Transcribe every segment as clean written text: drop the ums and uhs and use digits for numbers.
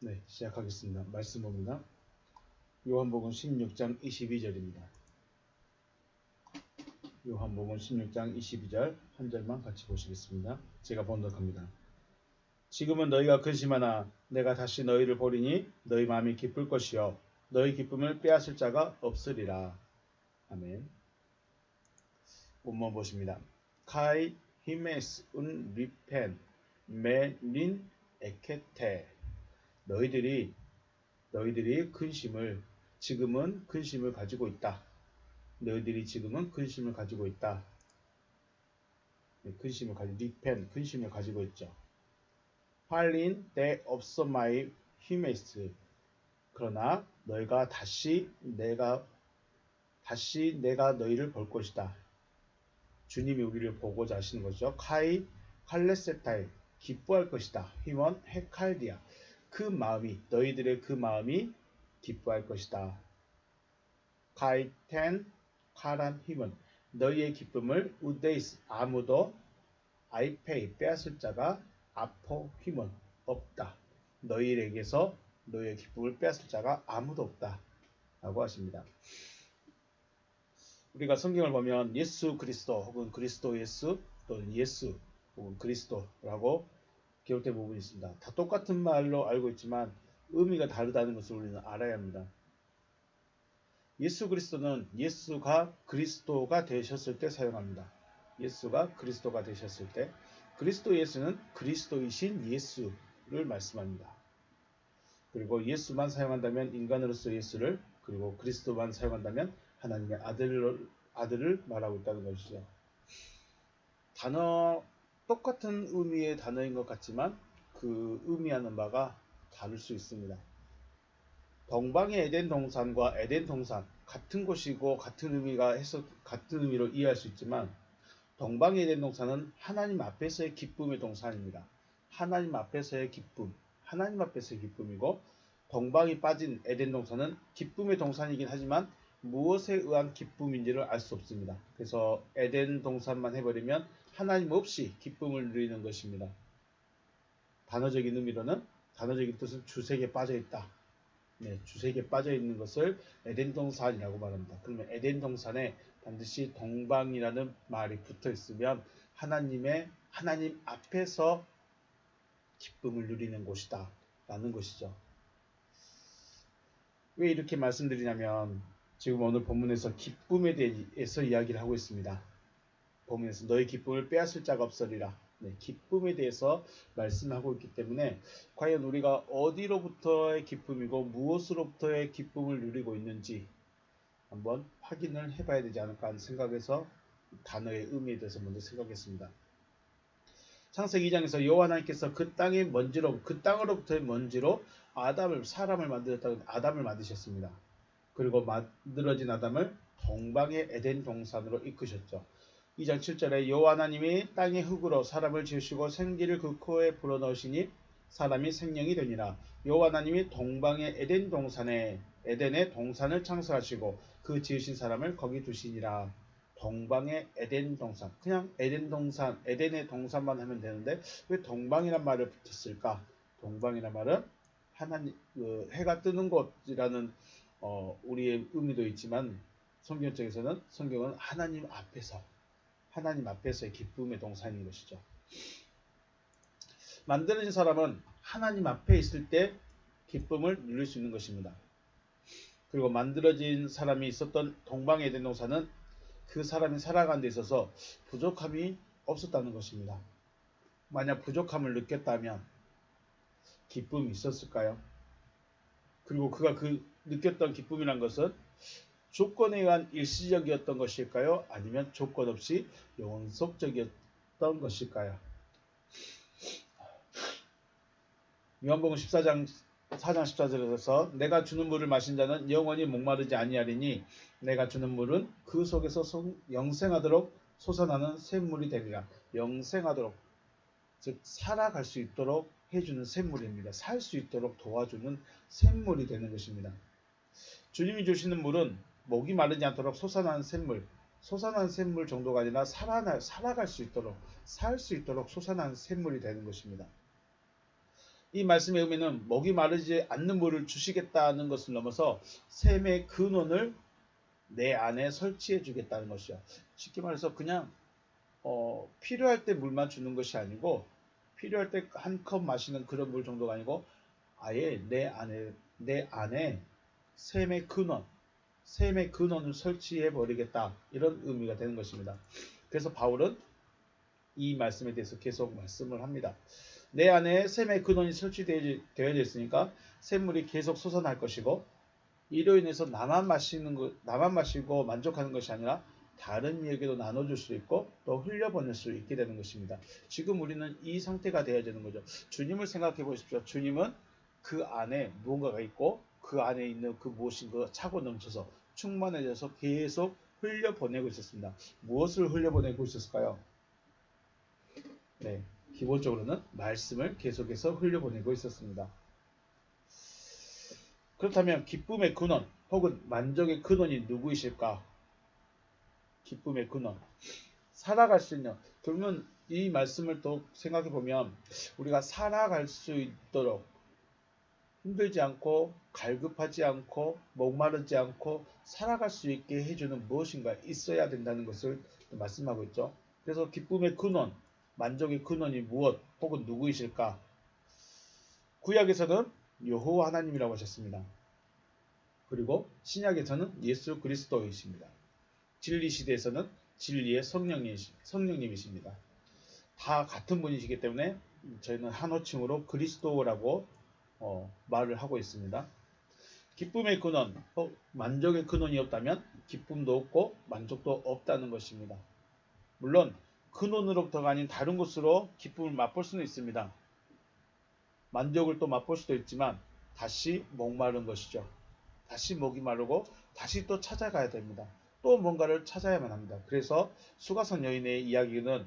네, 시작하겠습니다. 말씀 봅니다. 요한복음 16장 22절입니다. 요한복음 16장 22절 한 절만 같이 보시겠습니다. 제가 번역합니다. 지금은 너희가 근심하나 내가 다시 너희를 보리니 너희 마음이 기쁠 것이요 너희 기쁨을 빼앗을 자가 없으리라. 아멘. 본문 보십니다. 카이 히메스 운 리펜 메닌 에케테 너희들이 지금은 근심을 가지고 있다. 너희들이 지금은 근심을 가지고 있다. 근심을 가지고 있죠. 할린 때 없어 마이 히메스 그러나 너희가 다시 내가 너희를 볼 것이다. 주님이 우리를 보고자 하시는 거죠. 카이 칼레세타이 기뻐할 것이다. 히먼 헤칼디아 너희들의 그 마음이 기뻐할 것이다. 카이텐 카란 히먼 너희의 기쁨을 우데이스 아무도 아이페이 빼앗을 자가 아포 히먼 없다. 너희에게서 너희의 기쁨을 빼앗을 자가 아무도 없다. 라고 하십니다. 우리가 성경을 보면 예수 그리스도 혹은 그리스도 예수 또는 예수 혹은 그리스도라고 기록된 부분이 있습니다. 다 똑같은 말로 알고 있지만 의미가 다르다는 것을 우리는 알아야 합니다. 예수 그리스도는 예수가 그리스도가 되셨을 때 사용합니다. 예수가 그리스도가 되셨을 때 그리스도 예수는 그리스도이신 예수를 말씀합니다. 그리고 예수만 사용한다면 인간으로서 예수를 그리고 그리스도만 사용한다면 하나님의 아들을 말하고 있다는 것이죠. 똑같은 의미의 단어인 것 같지만 그 의미하는 바가 다를 수 있습니다. 동방의 에덴 동산과 에덴 동산 같은 곳이고 같은 의미로 이해할 수 있지만 동방의 에덴 동산은 하나님 앞에서의 기쁨의 동산입니다. 하나님 앞에서의 기쁨이고 동방이 빠진 에덴 동산은 기쁨의 동산이긴 하지만 무엇에 의한 기쁨인지를 알 수 없습니다. 그래서 에덴 동산만 해버리면 하나님 없이 기쁨을 누리는 것입니다. 단어적인 뜻은 주색에 빠져있다. 주색에 빠져있는 것을 에덴 동산이라고 말합니다. 그러면 에덴 동산에 반드시 동방이라는 말이 붙어있으면 하나님 앞에서 기쁨을 누리는 곳이다 라는 것이죠. 왜 이렇게 말씀드리냐면 지금 오늘 본문에서 기쁨에 대해서 이야기를 하고 있습니다. 본문에서 너희 기쁨을 빼앗을 자가 없으리라. 기쁨에 대해서 말씀하고 있기 때문에 과연 우리가 어디로부터의 기쁨이고 무엇으로부터의 기쁨을 누리고 있는지 한번 확인을 해봐야 되지 않을까 하는 생각에서 단어의 의미에 대해서 먼저 생각했습니다. 창세기 2장에서 여호와 하나님께서 그 땅으로부터의 먼지로 사람을 만들었다고 아담을 만드셨습니다. 그리고 만들어진 아담을 동방의 에덴 동산으로 이끄셨죠. 2장 7절에 여호와 하나님이 땅의 흙으로 사람을 지으시고 생기를 그 코에 불어넣으시니 사람이 생명이 되니라. 여호와 하나님이 동방의 에덴의 동산을 창설하시고 그 지으신 사람을 거기 두시니라. 동방의 에덴 동산. 그냥 에덴의 동산만 하면 되는데 왜 동방이란 말을 붙였을까? 동방이란 말은 해가 뜨는 곳이라는 우리의 의미도 있지만 성경은 하나님 앞에서의 기쁨의 동산인 것이죠. 만들어진 사람은 하나님 앞에 있을 때 기쁨을 누릴 수 있는 것입니다. 그리고 만들어진 사람이 있었던 동방의 에덴 동산은 그 사람이 살아가는 데 있어서 부족함이 없었다는 것입니다. 만약 부족함을 느꼈다면 기쁨이 있었을까요? 그리고 그가 느꼈던 기쁨이란 것은 조건에 의한 일시적이었던 것일까요? 아니면 조건 없이 영원속적이었던 것일까요? 요한복음 4장 14절에서 내가 주는 물을 마신 자는 영원히 목마르지 아니하리니 내가 주는 물은 그 속에서 영생하도록 솟아나는 샘물이 되리라. 영생하도록, 즉 살아갈 수 있도록 해주는 샘물입니다. 살 수 있도록 도와주는 샘물이 되는 것입니다. 주님이 주시는 물은 목이 마르지 않도록 솟아나는 샘물 정도가 아니라 살아갈 수 있도록 살 수 있도록 솟아나는 샘물이 되는 것입니다. 이 말씀의 의미는 목이 마르지 않는 물을 주시겠다는 것을 넘어서 샘의 근원을 내 안에 설치해 주겠다는 것이요. 쉽게 말해서 그냥 필요할 때 물만 주는 것이 아니고 필요할 때 한 컵 마시는 그런 물 정도가 아니고 아예 내 안에 샘의 근원을 설치해 버리겠다 이런 의미가 되는 것입니다. 그래서 바울은 이 말씀에 대해서 계속 말씀을 합니다. 내 안에 샘의 근원이 설치되어져 있으니까 샘물이 계속 솟아날 것이고 이로 인해서 나만 마시고 만족하는 것이 아니라 다른 이에게도 나눠줄 수 있고 또 흘려보낼 수 있게 되는 것입니다. 지금 우리는 이 상태가 되어야 되는 거죠. 주님을 생각해 보십시오. 주님은 그 안에 무언가가 있고 그 안에 있는 그 무엇인가 차고 넘쳐서 충만해져서 계속 흘려보내고 있었습니다. 무엇을 흘려보내고 있었을까요? 네, 기본적으로는 말씀을 계속해서 흘려보내고 있었습니다. 그렇다면 기쁨의 근원 혹은 만족의 근원이 누구이실까? 기쁨의 근원. 살아갈 수 있는, 그러면 이 말씀을 또 생각해 보면 우리가 살아갈 수 있도록 힘들지 않고 갈급하지 않고 목마르지 않고 살아갈 수 있게 해주는 무엇인가 있어야 된다는 것을 말씀하고 있죠. 그래서 기쁨의 근원, 만족의 근원이 무엇 혹은 누구이실까? 구약에서는 여호와 하나님이라고 하셨습니다. 그리고 신약에서는 예수 그리스도이십니다. 진리 시대에서는 진리의 성령님이십니다. 다 같은 분이시기 때문에 저희는 한 호칭으로 그리스도라고 말을 하고 있습니다. 기쁨의 근원, 만족의 근원이 없다면 기쁨도 없고 만족도 없다는 것입니다. 물론 근원으로부터가 아닌 다른 곳으로 기쁨을 맛볼 수는 있습니다. 만족을 또 맛볼 수도 있지만 다시 목마른 것이죠. 다시 목이 마르고 다시 또 찾아가야 됩니다. 또 뭔가를 찾아야만 합니다. 그래서 수가성 여인의 이야기는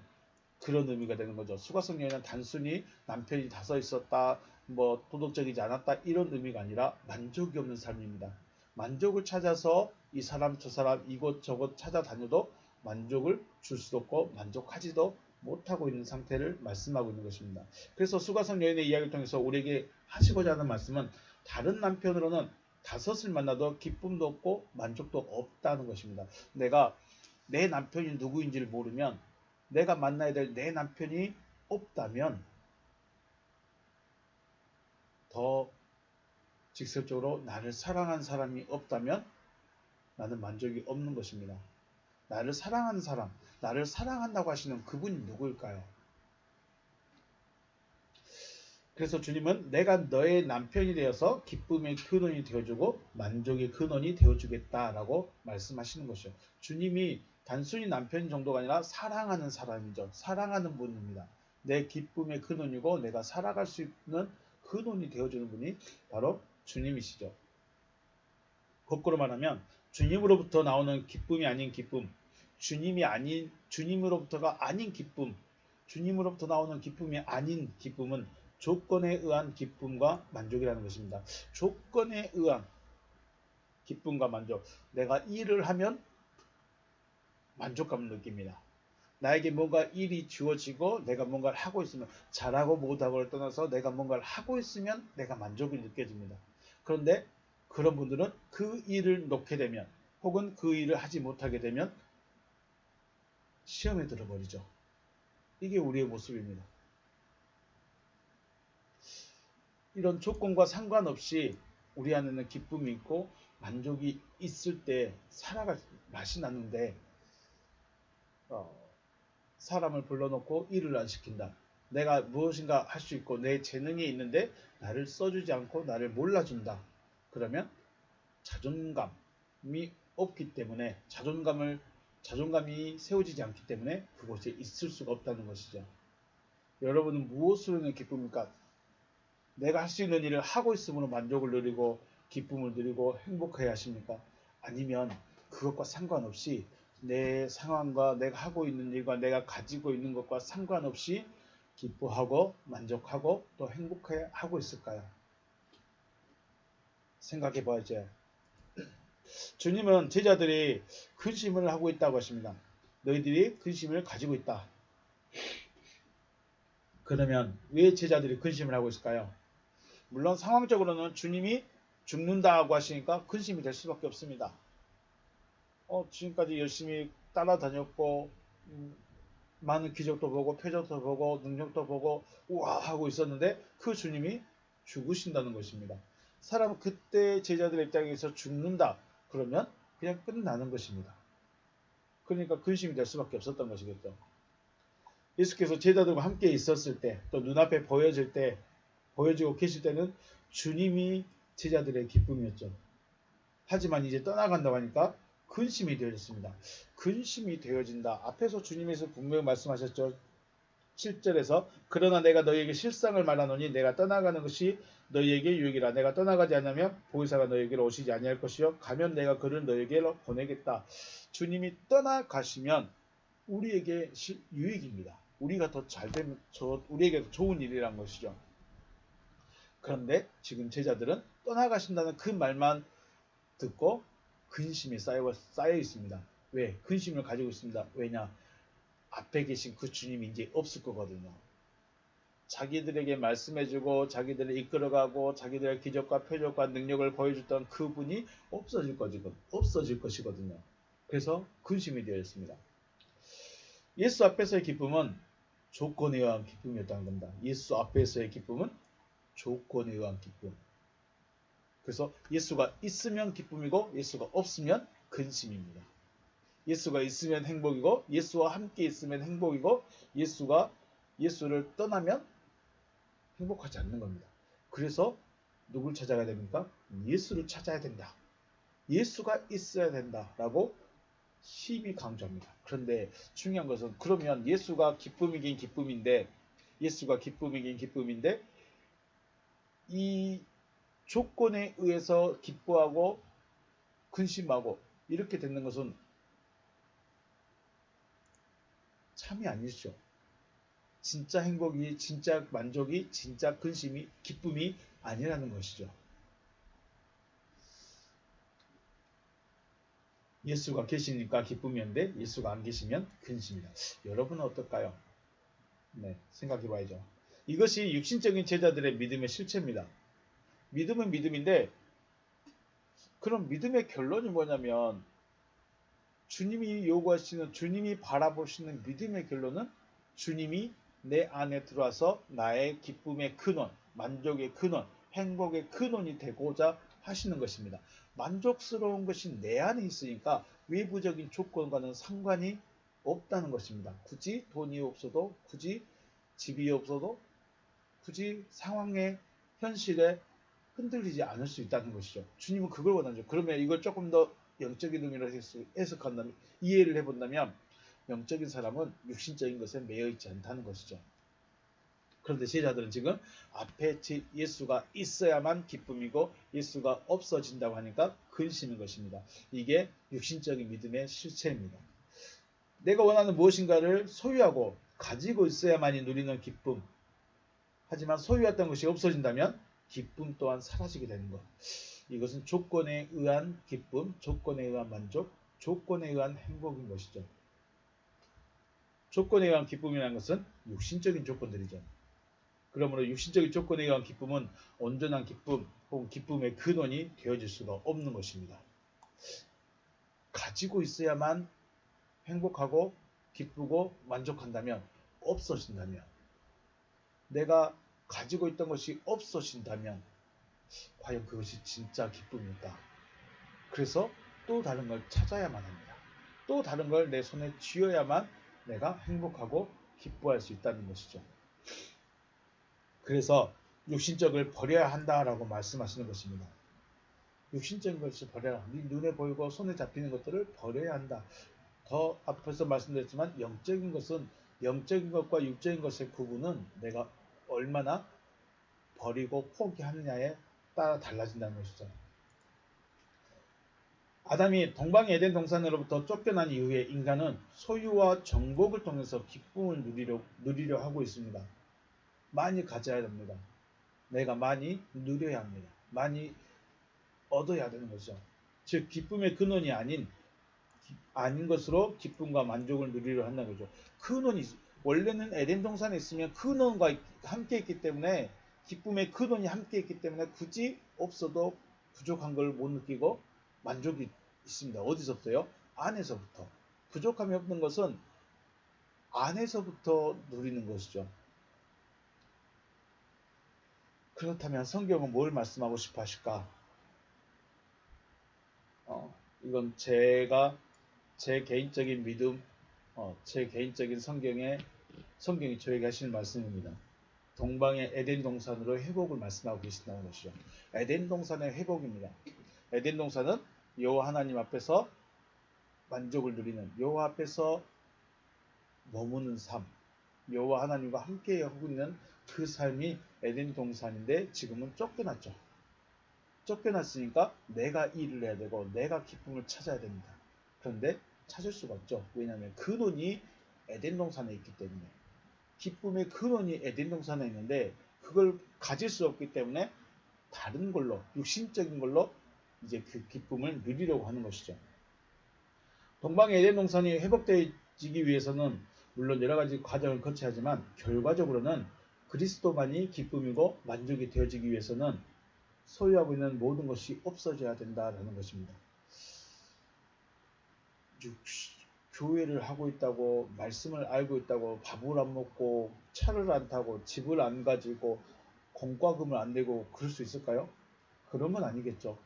그런 의미가 되는 거죠. 수가성 여인은 단순히 남편이 다서 있었다, 뭐 도덕적이지 않았다 이런 의미가 아니라 만족이 없는 삶입니다. 만족을 찾아서 이 사람 저 사람 이곳저곳 찾아다녀도 만족을 줄 수도 없고 만족하지도 못하고 있는 상태를 말씀하고 있는 것입니다. 그래서 수가성 여인의 이야기를 통해서 우리에게 하시고자 하는 말씀은 다른 남편으로는 다섯을 만나도 기쁨도 없고 만족도 없다는 것입니다. 내가 내 남편이 누구인지를 모르면 내가 만나야 될 내 남편이 없다면 더 직접적으로 나를 사랑하는 사람이 없다면 나는 만족이 없는 것입니다. 나를 사랑하는 사람, 나를 사랑한다고 하시는 그분이 누구일까요? 그래서 주님은 내가 너의 남편이 되어서 기쁨의 근원이 되어주고 만족의 근원이 되어주겠다라고 말씀하시는 것이죠. 주님이 단순히 남편 정도가 아니라 사랑하는 사람이죠. 사랑하는 분입니다. 내 기쁨의 근원이고 내가 살아갈 수 있는 근원이 되어주는 분이 바로 주님이시죠. 거꾸로 말하면 주님으로부터 나오는 기쁨이 아닌 기쁨, 주님으로부터가 아닌 기쁨, 주님으로부터 나오는 기쁨이 아닌 기쁨은 조건에 의한 기쁨과 만족이라는 것입니다. 조건에 의한 기쁨과 만족. 내가 일을 하면 만족감을 느낍니다. 나에게 뭔가 일이 주어지고 내가 뭔가를 하고 있으면 잘하고 못하고를 떠나서 내가 뭔가를 하고 있으면 내가 만족이 느껴집니다. 그런데 그런 분들은 그 일을 놓게 되면 혹은 그 일을 하지 못하게 되면 시험에 들어버리죠. 이게 우리의 모습입니다. 이런 조건과 상관없이 우리 안에는 기쁨이 있고 만족이 있을 때 살아갈 맛이 나는데 사람을 불러놓고 일을 안 시킨다. 내가 무엇인가 할 수 있고 내 재능이 있는데 나를 써주지 않고 나를 몰라준다. 그러면 자존감이 없기 때문에 자존감이 세워지지 않기 때문에 그곳에 있을 수가 없다는 것이죠. 여러분은 무엇으로 기쁩니까? 내가 할 수 있는 일을 하고 있음으로 만족을 누리고 기쁨을 누리고 행복해야 하십니까? 아니면 그것과 상관없이 내 상황과 내가 하고 있는 일과 내가 가지고 있는 것과 상관없이 기뻐하고 만족하고 또 행복해 하고 있을까요? 생각해 봐야죠. 주님은 제자들이 근심을 하고 있다고 하십니다. 너희들이 근심을 가지고 있다. 그러면 왜 제자들이 근심을 하고 있을까요? 물론 상황적으로는 주님이 죽는다고 하시니까 근심이 될 수밖에 없습니다. 지금까지 열심히 따라다녔고 많은 기적도 보고 표적도 보고 능력도 보고 우와 하고 있었는데 그 주님이 죽으신다는 것입니다. 사람은 그때 제자들의 입장에서 죽는다 그러면 그냥 끝나는 것입니다. 그러니까 근심이 될 수밖에 없었던 것이겠죠. 예수께서 제자들과 함께 있었을 때 또 눈앞에 보여지고 계실 때는 주님이 제자들의 기쁨이었죠. 하지만 이제 떠나간다고 하니까 근심이 되어졌습니다. 근심이 되어진다. 앞에서 주님께서 분명히 말씀하셨죠. 7절에서 그러나 내가 너희에게 실상을 말하노니 내가 떠나가는 것이 너희에게 유익이라. 내가 떠나가지 않으면 보혜사가 너희에게로 오시지 아니할 것이요 가면 내가 그를 너희에게로 보내겠다. 주님이 떠나가시면 우리에게 유익입니다. 우리가 더 잘되면 우리에게 좋은 일이란 것이죠. 그런데 지금 제자들은 떠나가신다는 그 말만 듣고 근심이 쌓여 있습니다. 왜? 근심을 가지고 있습니다. 왜냐? 앞에 계신 그 주님이 이제 없을 거거든요. 자기들에게 말씀해주고 자기들을 이끌어가고 자기들의 기적과 표적과 능력을 보여줬던 그분이 없어질 것이거든요. 그래서 근심이 되어 있습니다. 예수 앞에서의 기쁨은 조건에 의한 기쁨이었다는 겁니다. 예수 앞에서의 기쁨은 조건에 의한 기쁨. 그래서 예수가 있으면 기쁨이고 예수가 없으면 근심입니다. 예수가 있으면 행복이고 예수와 함께 있으면 행복이고 예수를 떠나면 행복하지 않는 겁니다. 그래서 누굴 찾아가야 됩니까? 예수를 찾아야 된다. 예수가 있어야 된다라고 시비 강조합니다. 그런데 중요한 것은 그러면 예수가 기쁨이긴 기쁨인데 이 조건에 의해서 기뻐하고 근심하고 이렇게 되는 것은 참이 아니죠. 진짜 행복이, 진짜 만족이, 진짜 근심이, 기쁨이 아니라는 것이죠. 예수가 계시니까 기쁨이었는데 예수가 안 계시면 근심이다. 여러분은 어떨까요? 네, 생각해 봐야죠. 이것이 육신적인 제자들의 믿음의 실체입니다. 믿음은 믿음인데 그럼 믿음의 결론이 뭐냐면 주님이 요구하시는 주님이 바라보시는 믿음의 결론은 주님이 내 안에 들어와서 나의 기쁨의 근원, 만족의 근원, 행복의 근원이 되고자 하시는 것입니다. 만족스러운 것이 내 안에 있으니까 외부적인 조건과는 상관이 없다는 것입니다. 굳이 돈이 없어도 굳이 집이 없어도 굳이 상황의 현실에 흔들리지 않을 수 있다는 것이죠. 주님은 그걸 원하죠. 그러면 이걸 조금 더 영적인 의미로 해석한다면 이해를 해본다면 영적인 사람은 육신적인 것에 매여 있지 않다는 것이죠. 그런데 제자들은 지금 앞에 예수가 있어야만 기쁨이고 예수가 없어진다고 하니까 근심인 것입니다. 이게 육신적인 믿음의 실체입니다. 내가 원하는 무엇인가를 소유하고 가지고 있어야만이 누리는 기쁨. 하지만 소유했던 것이 없어진다면 기쁨 또한 사라지게 되는 것. 이것은 조건에 의한 기쁨, 조건에 의한 만족, 조건에 의한 행복인 것이죠. 조건에 의한 기쁨이라는 것은 육신적인 조건들이죠. 그러므로 육신적인 조건에 의한 기쁨은 온전한 기쁨 혹은 기쁨의 근원이 되어질 수가 없는 것입니다. 가지고 있어야만 행복하고 기쁘고 만족한다면 없어진다면 내가 가지고 있던 것이 없어진다면 과연 그것이 진짜 기쁨일까? 그래서 또 다른 걸 찾아야만 합니다. 또 다른 걸 내 손에 쥐어야만 내가 행복하고 기뻐할 수 있다는 것이죠. 그래서 육신적을 버려야 한다라고 말씀하시는 것입니다. 육신적인 것을 버려라. 네 눈에 보이고 손에 잡히는 것들을 버려야 한다. 더 앞에서 말씀드렸지만 영적인 것과 육적인 것의 구분은 내가 얼마나 버리고 포기하느냐에 따라 달라진다는 것이죠. 아담이 동방의 에덴 동산으로부터 쫓겨난 이후에 인간은 소유와 정복을 통해서 기쁨을 누리려 하고 있습니다. 많이 가져야 됩니다. 내가 많이 누려야 합니다. 많이 얻어야 되는 것이죠. 즉 기쁨의 근원이 아닌 것으로 기쁨과 만족을 누리려 한다는 거죠. 근원이 원래는 에덴 동산에 있으면 근원과 함께 있기 때문에 기쁨의 근원이 함께 있기 때문에 굳이 없어도 부족한 걸 못 느끼고 만족이 있습니다. 어디서부터요? 안에서부터. 부족함이 없는 것은 안에서부터 누리는 것이죠. 그렇다면 성경은 뭘 말씀하고 싶어 하실까? 이건 제가 제 개인적인 믿음, 제 개인적인 성경이 저에게 하시는 말씀입니다. 동방의 에덴 동산으로 회복을 말씀하고 계신다는 것이죠. 에덴 동산의 회복입니다. 에덴 동산은 여호와 하나님 앞에서 만족을 누리는, 여호와 앞에서 머무는 삶, 여호와 하나님과 함께 하고 있는 그 삶이 에덴 동산인데 지금은 쫓겨났죠. 쫓겨났으니까 내가 일을 해야 되고 내가 기쁨을 찾아야 됩니다. 그런데 찾을 수가 없죠. 왜냐하면 근원이 에덴 동산에 있기 때문에. 기쁨의 근원이 에덴 동산에 있는데 그걸 가질 수 없기 때문에 다른 걸로, 육신적인 걸로 이제 그 기쁨을 누리려고 하는 것이죠. 동방의 에덴 동산이 회복되어지기 위해서는 물론 여러 가지 과정을 거쳐야 하지만 결과적으로는 그리스도만이 기쁨이고 만족이 되어지기 위해서는 소유하고 있는 모든 것이 없어져야 된다는 것입니다. 교회를 하고 있다고, 말씀을 알고 있다고, 밥을 안 먹고, 차를 안 타고, 집을 안 가지고, 공과금을 안 내고 그럴 수 있을까요? 그런 건 아니겠죠.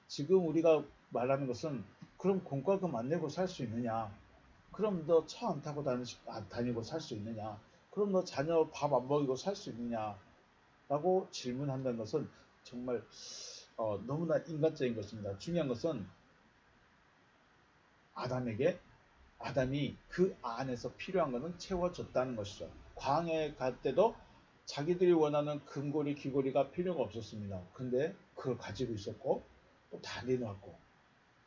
지금 우리가 말하는 것은 그럼 공과금 안 내고 살 수 있느냐? 그럼 너 차 안 타고 다니고 살 수 있느냐? 그럼 너 자녀 밥 안 먹이고 살 수 있느냐? 라고 질문한다는 것은 정말 너무나 인간적인 것입니다. 중요한 것은 아담이 그 안에서 필요한 것은 채워졌다는 것이죠. 광야에 갈 때도 자기들이 원하는 금고리, 귀고리가 필요가 없었습니다. 근데 그걸 가지고 있었고 또 다 내놓았고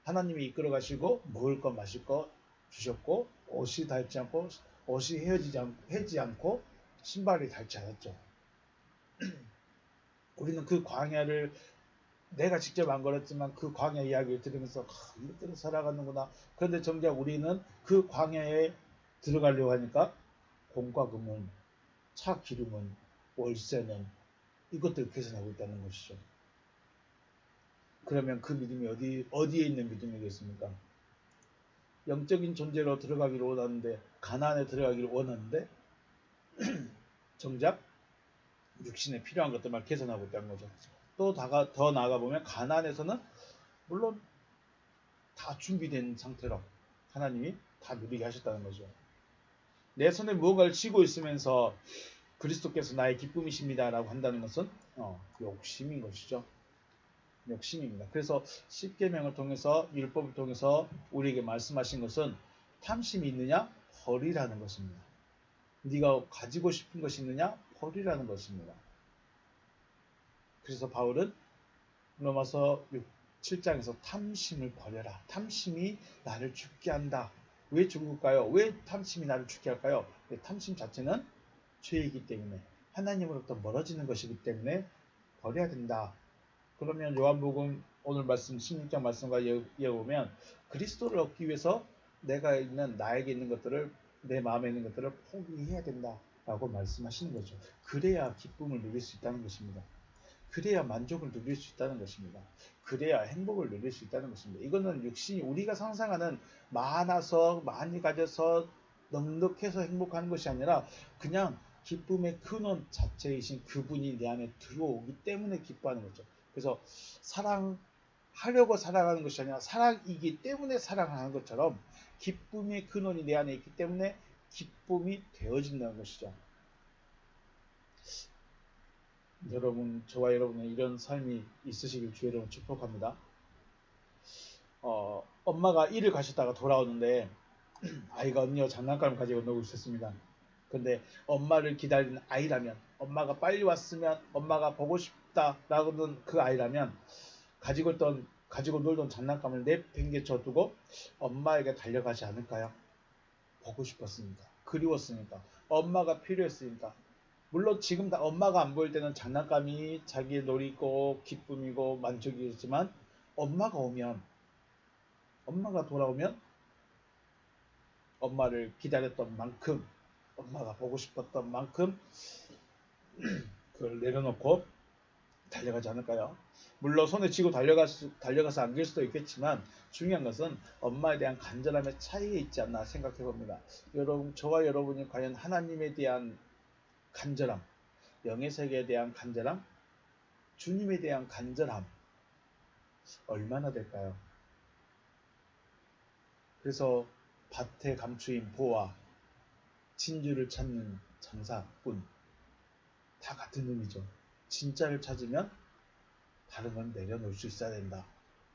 하나님이 이끌어 가시고 먹을 거 마실 거 주셨고 옷이 닳지 않고 옷이 헤지 않고 신발이 닳지 않았죠. 우리는 그 광야를 내가 직접 안 걸었지만 그 광야 이야기를 들으면서 이렇게 살아가는구나. 그런데 정작 우리는 그 광야에 들어가려고 하니까 공과 금은, 차 기름은, 월세는 이것들을 계산하고 있다는 것이죠. 그러면 그 믿음이 어디에 있는 믿음이겠습니까? 영적인 존재로 들어가기를 원하는데, 가나안에 들어가기를 원하는데 정작 육신에 필요한 것들만 계산하고 있다는 거죠. 또 더 나아가 보면 가나안에서는 물론 다 준비된 상태로 하나님이 다 누리게 하셨다는 거죠. 내 손에 무언가를 쥐고 있으면서 그리스도께서 나의 기쁨이십니다라고 한다는 것은 욕심인 것이죠. 욕심입니다. 그래서 십계명을 통해서 율법을 통해서 우리에게 말씀하신 것은 탐심이 있느냐 버리라는 것입니다. 네가 가지고 싶은 것이 있느냐 버리라는 것입니다. 그래서 바울은 로마서 7장에서 탐심을 버려라. 탐심이 나를 죽게 한다. 왜 죽을까요? 왜 탐심이 나를 죽게 할까요? 탐심 자체는 죄이기 때문에 하나님으로부터 멀어지는 것이기 때문에 버려야 된다. 그러면 요한복음 오늘 말씀 16장 말씀과 이어보면 그리스도를 얻기 위해서 나에게 있는 것들을 내 마음에 있는 것들을 포기해야 된다라고 말씀하시는 거죠. 그래야 기쁨을 누릴 수 있다는 것입니다. 그래야 만족을 누릴 수 있다는 것입니다. 그래야 행복을 누릴 수 있다는 것입니다. 이거는 육신이 우리가 상상하는 많아서 많이 가져서 넉넉해서 행복하는 것이 아니라 그냥 기쁨의 근원 자체이신 그분이 내 안에 들어오기 때문에 기뻐하는 거죠. 그래서 사랑하려고 사랑하는 것이 아니라 사랑이기 때문에 사랑하는 것처럼 기쁨의 근원이 내 안에 있기 때문에 기쁨이 되어진다는 것이죠. 여러분, 저와 여러분의 이런 삶이 있으시길 주의 이름으로 축복합니다. 엄마가 일을 가셨다가 돌아오는데 아이가 언니와 장난감을 가지고 놀고 있었습니다. 근데 엄마를 기다리는 아이라면, 엄마가 빨리 왔으면, 엄마가 보고 싶다라고는 그 아이라면 가지고 놀던 장난감을 내팽개쳐 두고 엄마에게 달려가지 않을까요? 보고 싶었으니까, 그리웠으니까, 엄마가 필요했으니까. 물론 지금 다 엄마가 안 보일 때는 장난감이 자기의 놀이고 기쁨이고 만족이지만 엄마가 돌아오면 엄마를 기다렸던 만큼 엄마가 보고 싶었던 만큼 그걸 내려놓고 달려가지 않을까요? 물론 손에 쥐고 달려가서 안길 수도 있겠지만 중요한 것은 엄마에 대한 간절함의 차이에 있지 않나 생각해 봅니다. 여러분, 저와 여러분이 과연 하나님에 대한 간절함, 영의 세계에 대한 간절함, 주님에 대한 간절함 얼마나 될까요? 그래서 밭에 감추인 보와 진주를 찾는 장사꾼 다 같은 의미죠. 진짜를 찾으면 다른 건 내려놓을 수 있어야 된다.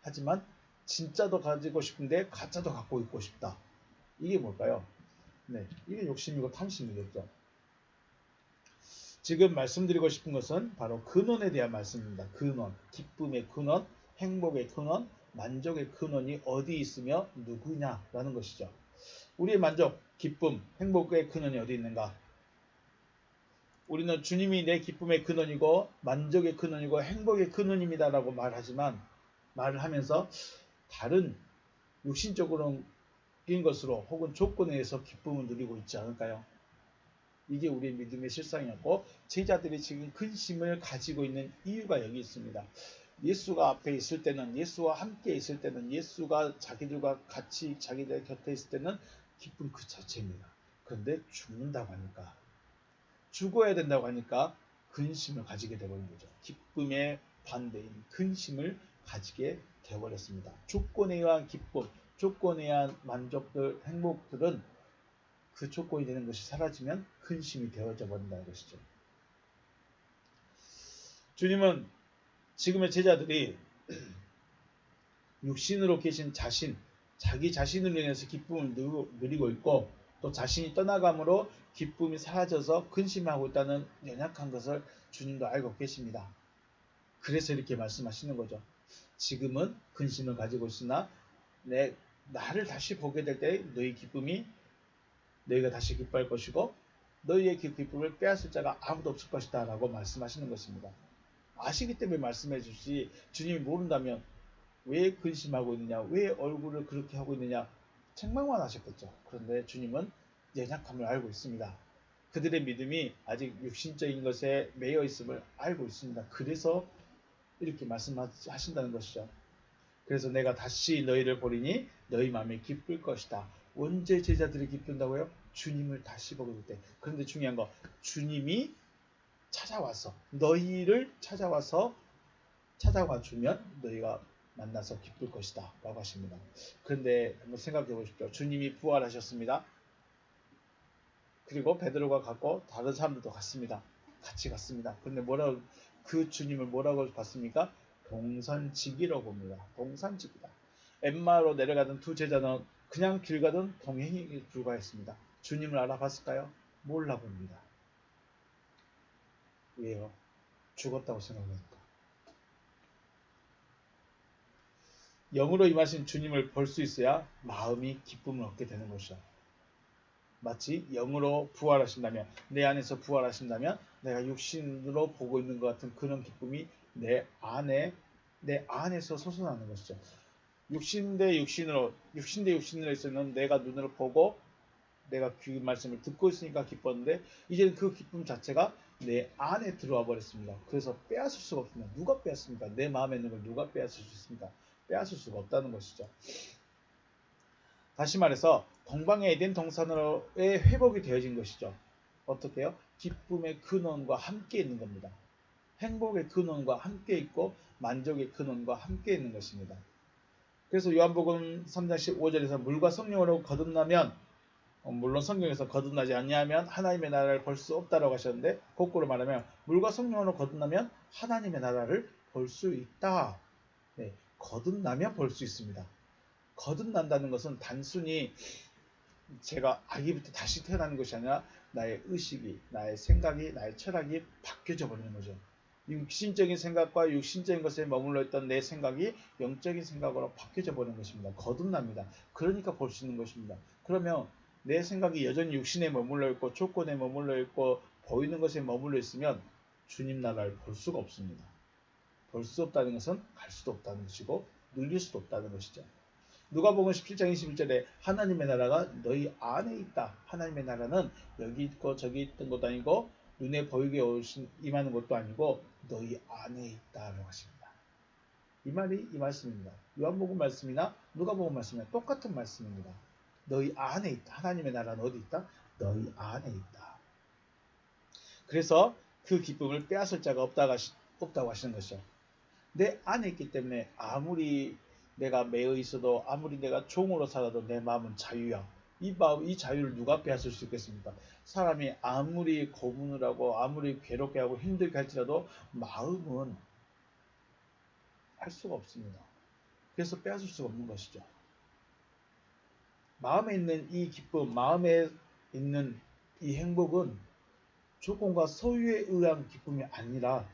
하지만 진짜도 가지고 싶은데 가짜도 갖고 있고 싶다. 이게 뭘까요? 네, 이게 욕심이고 탐심이겠죠. 지금 말씀드리고 싶은 것은 바로 근원에 대한 말씀입니다. 근원, 기쁨의 근원, 행복의 근원, 만족의 근원이 어디 있으며 누구냐라는 것이죠. 우리의 만족, 기쁨, 행복의 근원이 어디 있는가? 우리는 주님이 내 기쁨의 근원이고 만족의 근원이고 행복의 근원입니다라고 말을 하면서 다른 육신적인 것으로 혹은 조건에 의해서 기쁨을 누리고 있지 않을까요? 이게 우리의 믿음의 실상이었고 제자들이 지금 근심을 가지고 있는 이유가 여기 있습니다. 예수가 앞에 있을 때는, 예수와 함께 있을 때는, 예수가 자기들과 같이 자기들 곁에 있을 때는 기쁨 그 자체입니다. 그런데 죽는다고 하니까, 죽어야 된다고 하니까 근심을 가지게 되어버린 거죠. 기쁨의 반대인 근심을 가지게 되어버렸습니다. 조건에 의한 기쁨, 조건에 의한 만족들, 행복들은 그 조건이 되는 것이 사라지면 근심이 되어져 버린다는 것이죠. 주님은 지금의 제자들이 육신으로 계신 자신, 자기 자신을 인해서 기쁨을 누리고 있고 또 자신이 떠나감으로 기쁨이 사라져서 근심하고 있다는 연약한 것을 주님도 알고 계십니다. 그래서 이렇게 말씀하시는 거죠. 지금은 근심을 가지고 있으나 나를 다시 보게 될 때 너희 기쁨이 너희가 다시 기뻐할 것이고 너희의 그 기쁨을 빼앗을 자가 아무도 없을 것이다 라고 말씀하시는 것입니다. 아시기 때문에 말씀해 주시 주님이 모른다면 왜 근심하고 있느냐, 왜 얼굴을 그렇게 하고 있느냐 책망만 하셨겠죠. 그런데 주님은 연약함을 알고 있습니다. 그들의 믿음이 아직 육신적인 것에 매여 있음을 알고 있습니다. 그래서 이렇게 말씀하신다는 것이죠. 그래서 내가 다시 너희를 보리니 너희 마음이 기쁠 것이다. 언제 제자들이 기쁜다고요? 주님을 다시 보게 될 때. 그런데 중요한 거, 주님이 찾아와서 너희를 찾아와 주면 너희가 만나서 기쁠 것이다 라고 하십니다. 그런데 한번 생각해 보십시오. 주님이 부활하셨습니다. 그리고 베드로가 갔고 다른 사람들도 갔습니다. 같이 갔습니다. 그런데 그 주님을 뭐라고 봤습니까? 동산지기로 봅니다. 동산지기다. 엠마로 내려가던 두 제자는 그냥 길 가던 동행에 불과했습니다. 주님을 알아봤을까요? 몰라봅니다. 왜요? 죽었다고 생각하니까. 영으로 임하신 주님을 볼 수 있어야 마음이 기쁨을 얻게 되는 것이죠. 마치 영으로 부활하신다면, 내 안에서 부활하신다면 내가 육신으로 보고 있는 것 같은 그런 기쁨이 내 안에서 솟아나는 것이죠. 육신 대 육신으로 있으면 내가 눈으로 보고 내가 귀 말씀을 듣고 있으니까 기뻤는데 이제는 그 기쁨 자체가 내 안에 들어와 버렸습니다. 그래서 빼앗을 수가 없습니다. 누가 빼앗습니까? 내 마음에 있는 걸 누가 빼앗을 수 있습니까? 빼앗을 수가 없다는 것이죠. 다시 말해서 동방의 에덴 동산으로의 회복이 되어진 것이죠. 어떻게 해요? 기쁨의 근원과 함께 있는 겁니다. 행복의 근원과 함께 있고 만족의 근원과 함께 있는 것입니다. 그래서 요한복음 3장 15절에서 물과 성령으로 거듭나면, 물론 성경에서 거듭나지 아니하면 하나님의 나라를 볼 수 없다라고 하셨는데, 거꾸로 말하면 물과 성령으로 거듭나면 하나님의 나라를 볼 수 있다. 네, 거듭나면 볼 수 있습니다. 거듭난다는 것은 단순히 제가 아기부터 다시 태어나는 것이 아니라 나의 의식이, 나의 생각이, 나의 철학이 바뀌어져 버리는 거죠. 육신적인 생각과 육신적인 것에 머물러 있던 내 생각이 영적인 생각으로 바뀌어져 버리는 것입니다. 거듭납니다. 그러니까 볼 수 있는 것입니다. 그러면 내 생각이 여전히 육신에 머물러 있고 조건에 머물러 있고 보이는 것에 머물러 있으면 주님 나라를 볼 수가 없습니다. 볼 수 없다는 것은 갈 수도 없다는 것이고 누릴 수도 없다는 것이죠. 누가복음 17장 21절에 하나님의 나라가 너희 안에 있다. 하나님의 나라는 여기 있고 저기 있던 것도 아니고 눈에 보이게 임하는 것도 아니고 너희 안에 있다라고 하십니다. 이 말이 이 말씀입니다. 요한복음 말씀이나 누가복음 말씀이나 똑같은 말씀입니다. 너희 안에 있다. 하나님의 나라는 어디 있다? 너희 안에 있다. 그래서 그 기쁨을 빼앗을 자가 없다고 하시는 것이죠. 내 안에 있기 때문에 아무리 내가 매여 있어도 아무리 내가 종으로 살아도 내 마음은 자유야. 이 자유를 누가 빼앗을 수 있겠습니까? 사람이 아무리 고문을 하고 아무리 괴롭게 하고 힘들게 할지라도 마음은 할 수가 없습니다. 그래서 빼앗을 수가 없는 것이죠. 마음에 있는 이 기쁨, 마음에 있는 이 행복은 조건과 소유에 의한 기쁨이 아니라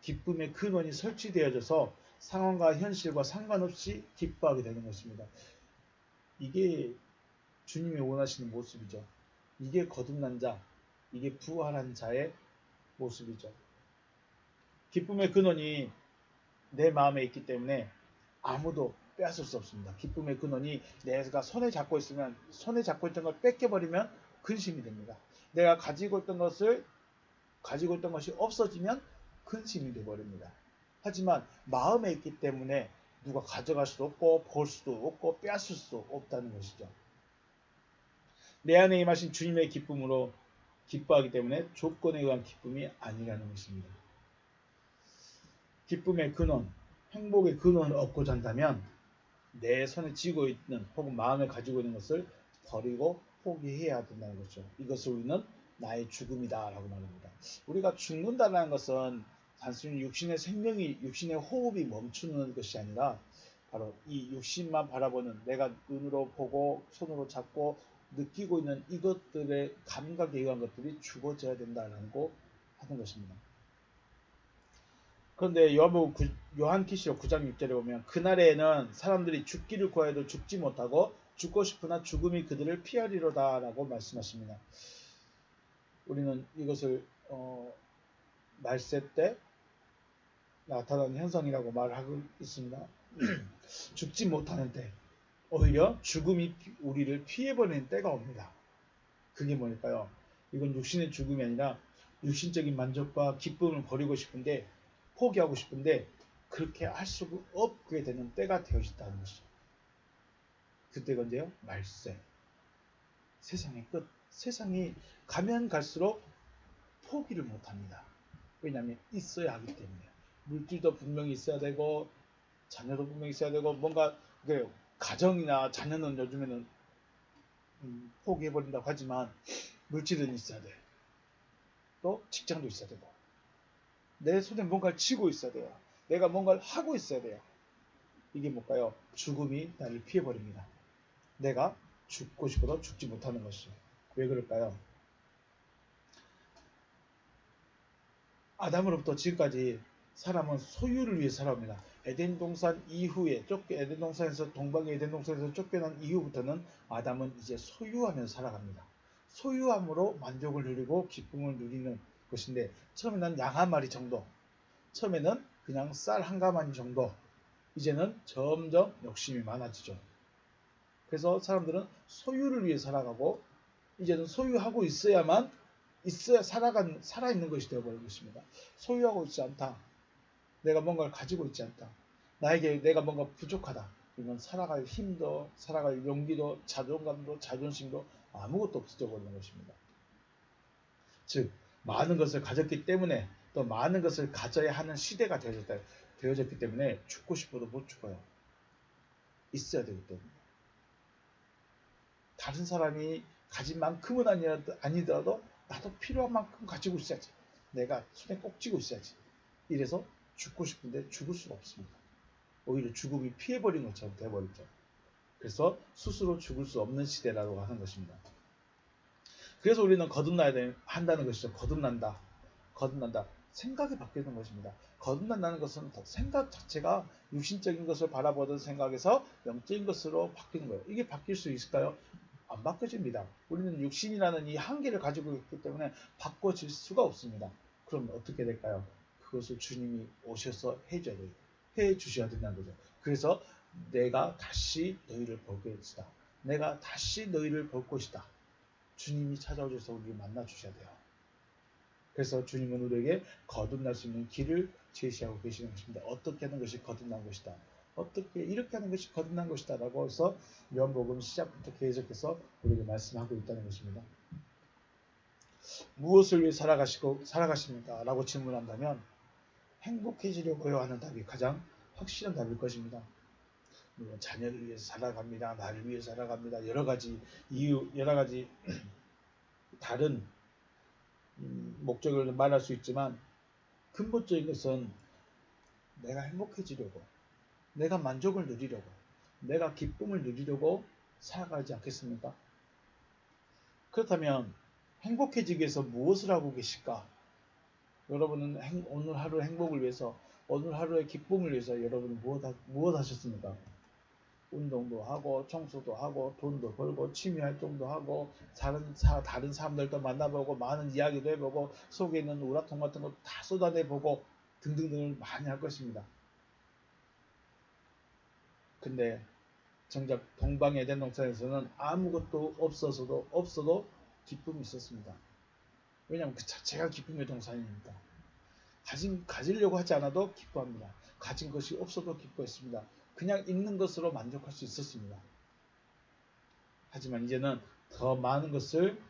기쁨의 근원이 설치되어져서 상황과 현실과 상관없이 기뻐하게 되는 것입니다. 이게 주님이 원하시는 모습이죠. 이게 거듭난 자, 이게 부활한 자의 모습이죠. 기쁨의 근원이 내 마음에 있기 때문에 아무도 빼앗을 수 없습니다. 기쁨의 근원이 내가 손에 잡고 있으면 손에 잡고 있던 걸 뺏겨버리면 근심이 됩니다. 내가 가지고 있던 것이 없어지면 근심이 되어버립니다. 하지만 마음에 있기 때문에 누가 가져갈 수도 없고 볼 수도 없고 빼앗을 수도 없다는 것이죠. 내 안에 임하신 주님의 기쁨으로 기뻐하기 때문에 조건에 의한 기쁨이 아니라는 것입니다. 기쁨의 근원, 행복의 근원을 얻고자 한다면 내 손에 쥐고 있는 혹은 마음에 가지고 있는 것을 버리고 포기해야 된다는 거죠. 이것을 우리는 나의 죽음이다 라고 말합니다. 우리가 죽는다는 것은 단순히 육신의 호흡이 멈추는 것이 아니라 바로 이 육신만 바라보는 내가 눈으로 보고 손으로 잡고 느끼고 있는 이것들의 감각에 의한 것들이 죽어져야 된다라고 하는 것입니다. 그런데 요한계시록 9장 6절에 보면 그날에는 사람들이 죽기를 구하여도 죽지 못하고 죽고 싶으나 죽음이 그들을 피하리로다 라고 말씀하십니다. 우리는 이것을 말세 때 나타나는 현상이라고 말하고 있습니다. 죽지 못하는데 오히려 죽음이 우리를 피해버리는 때가 옵니다. 그게 뭘까요? 이건 육신의 죽음이 아니라 육신적인 만족과 기쁨을 버리고 싶은데 포기하고 싶은데 그렇게 할 수 없게 되는 때가 되어진다는 것이죠. 그때가 언제요? 말세. 세상의 끝. 세상이 가면 갈수록 포기를 못합니다. 왜냐하면 있어야 하기 때문에. 물질도 분명히 있어야 되고 자녀도 분명히 있어야 되고 뭔가 가정이나 자녀는 요즘에는 포기해버린다고 하지만 물질은 있어야 돼. 또 직장도 있어야 되고 내 손에 뭔가를 쥐고 있어야 돼요. 내가 뭔가를 하고 있어야 돼요. 이게 뭘까요? 죽음이 나를 피해버립니다. 내가 죽고 싶어도 죽지 못하는 것이죠. 왜 그럴까요? 아담으로부터 지금까지 사람은 소유를 위해 살아옵니다. 에덴 동산 이후에 에덴 동산에서 동방의 에덴 동산에서 쫓겨난 이후부터는 아담은 이제 소유하면서 살아갑니다. 소유함으로 만족을 누리고 기쁨을 누리는 것인데 처음에는 양 한 마리 정도, 처음에는 그냥 쌀 한 가마니 정도, 이제는 점점 욕심이 많아지죠. 그래서 사람들은 소유를 위해 살아가고 이제는 소유하고 있어야 살아있는 것이 되어버린 것입니다. 소유하고 있지 않다. 내가 뭔가를 가지고 있지 않다. 나에게 내가 뭔가 부족하다. 이건 살아갈 힘도, 살아갈 용기도, 자존감도, 자존심도 아무것도 없어져 버리는 것입니다. 즉, 많은 것을 가졌기 때문에 또 많은 것을 가져야 하는 시대가 되어졌기 때문에 죽고 싶어도 못 죽어요. 있어야 되기 때문에. 다른 사람이 가진 만큼은 아니더라도 나도 필요한 만큼 가지고 있어야지. 내가 손에 꼭 쥐고 있어야지. 이래서 죽고 싶은데 죽을 수가 없습니다. 오히려 죽음이 피해버린 것처럼 되어버리죠. 그래서 스스로 죽을 수 없는 시대라고 하는 것입니다. 그래서 우리는 거듭나야 한다는 것이죠. 거듭난다. 생각이 바뀌는 것입니다. 거듭난다는 것은 생각 자체가 육신적인 것을 바라보던 생각에서 영적인 것으로 바뀌는 거예요. 이게 바뀔 수 있을까요? 안 바뀌어집니다. 우리는 육신이라는 이 한계를 가지고 있기 때문에 바꿔질 수가 없습니다. 그럼 어떻게 될까요? 그것을 주님이 오셔서 해주셔야 된다는 거죠. 그래서 내가 다시 너희를 볼 것이다. 내가 다시 너희를 볼 것이다. 주님이 찾아오셔서 우리를 만나 주셔야 돼요. 그래서 주님은 우리에게 거듭날 수 있는 길을 제시하고 계시는 것입니다. 어떻게 하는 것이 거듭난 것이다. 어떻게 이렇게 하는 것이 거듭난 것이다 라고 해서 요한복음 시작부터 계속해서 우리에게 말씀하고 있다는 것입니다. 무엇을 위해 살아가십니까? 라고 질문한다면 행복해지려고요 하는 답이 가장 확실한 답일 것입니다. 물론 자녀를 위해서 살아갑니다. 나를 위해 살아갑니다. 여러 가지 이유, 여러 가지 다른 목적을 말할 수 있지만 근본적인 것은 내가 행복해지려고, 내가 만족을 누리려고, 내가 기쁨을 누리려고 살아가지 않겠습니까? 그렇다면 행복해지기 위해서 무엇을 하고 계실까? 여러분은 오늘 하루의 행복을 위해서, 오늘 하루의 기쁨을 위해서 여러분은 무엇 하셨습니까? 운동도 하고, 청소도 하고, 돈도 벌고, 취미 활동도 하고, 다른 사람들도 만나보고, 많은 이야기도 해보고, 속에 있는 우라통 같은 것도 다 쏟아내보고, 등등등을 많이 할 것입니다. 근데 정작 동방 에덴 동산에서는 아무것도 없어도 기쁨이 있었습니다. 왜냐하면 그 자체가 기쁨의 동산이니까. 가지려고 하지 않아도 기뻐합니다. 가진 것이 없어도 기뻐했습니다. 그냥 있는 것으로 만족할 수 있었습니다. 하지만 이제는 더 많은 것을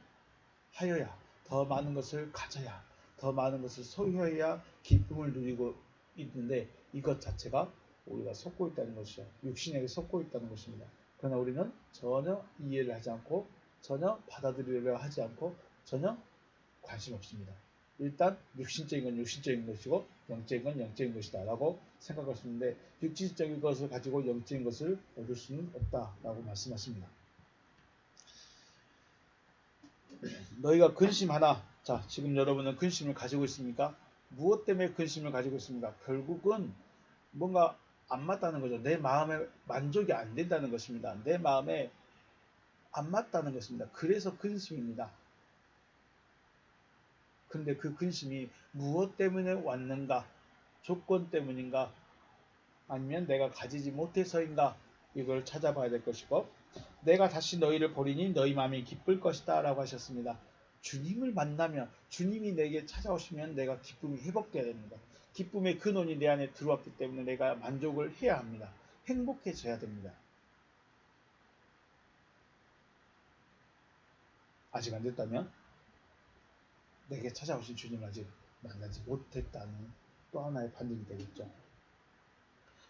하여야, 더 많은 것을 가져야, 더 많은 것을 소유해야 기쁨을 누리고 있는데 이것 자체가 우리가 속고 있다는 것이죠. 육신에게 속고 있다는 것입니다. 그러나 우리는 전혀 이해를 하지 않고 전혀 받아들이려 하지 않고 전혀 관심 없습니다. 일단 육신적인 건 육신적인 것이고 영적인 건 영적인 것이다 라고 생각할 수 있는데 육신적인 것을 가지고 영적인 것을 얻을 수는 없다 라고 말씀하십니다. 너희가 근심하나. 자, 지금 여러분은 근심을 가지고 있습니까? 무엇 때문에 근심을 가지고 있습니까? 결국은 뭔가 안 맞다는 거죠. 내 마음에 만족이 안 된다는 것입니다. 내 마음에 안 맞다는 것입니다. 그래서 근심입니다. 근데 그 근심이 무엇 때문에 왔는가? 조건 때문인가? 아니면 내가 가지지 못해서인가? 이걸 찾아봐야 될 것이고, 내가 다시 너희를 보리니 너희 마음이 기쁠 것이다 라고 하셨습니다. 주님을 만나면, 주님이 내게 찾아오시면 내가 기쁨이 회복되어야 됩니다. 기쁨의 근원이 내 안에 들어왔기 때문에 내가 만족을 해야 합니다. 행복해져야 됩니다. 아직 안 됐다면 내게 찾아오신 주님을 아직 만나지 못했다는 또 하나의 반증이 되겠죠.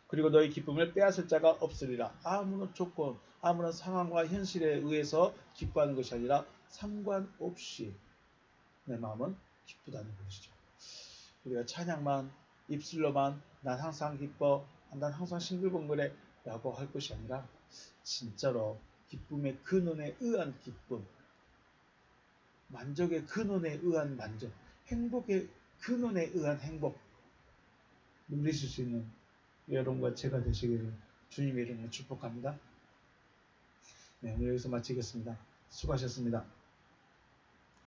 그리고 너희 기쁨을 빼앗을 자가 없으리라. 아무런 조건, 아무런 상황과 현실에 의해서 기뻐하는 것이 아니라 상관없이 내 마음은 기쁘다는 것이죠. 우리가 찬양만, 입술로만 난 항상 기뻐, 난 항상 싱글벙글해 라고 할 것이 아니라 진짜로 기쁨의 근원에 의한 기쁨, 만족의 근원에 의한 만족, 행복의 근원에 의한 행복 누리실 수 있는 여러분과 제가 되시기를 주님의 이름으로 축복합니다. 네, 오늘 여기서 마치겠습니다. 수고하셨습니다.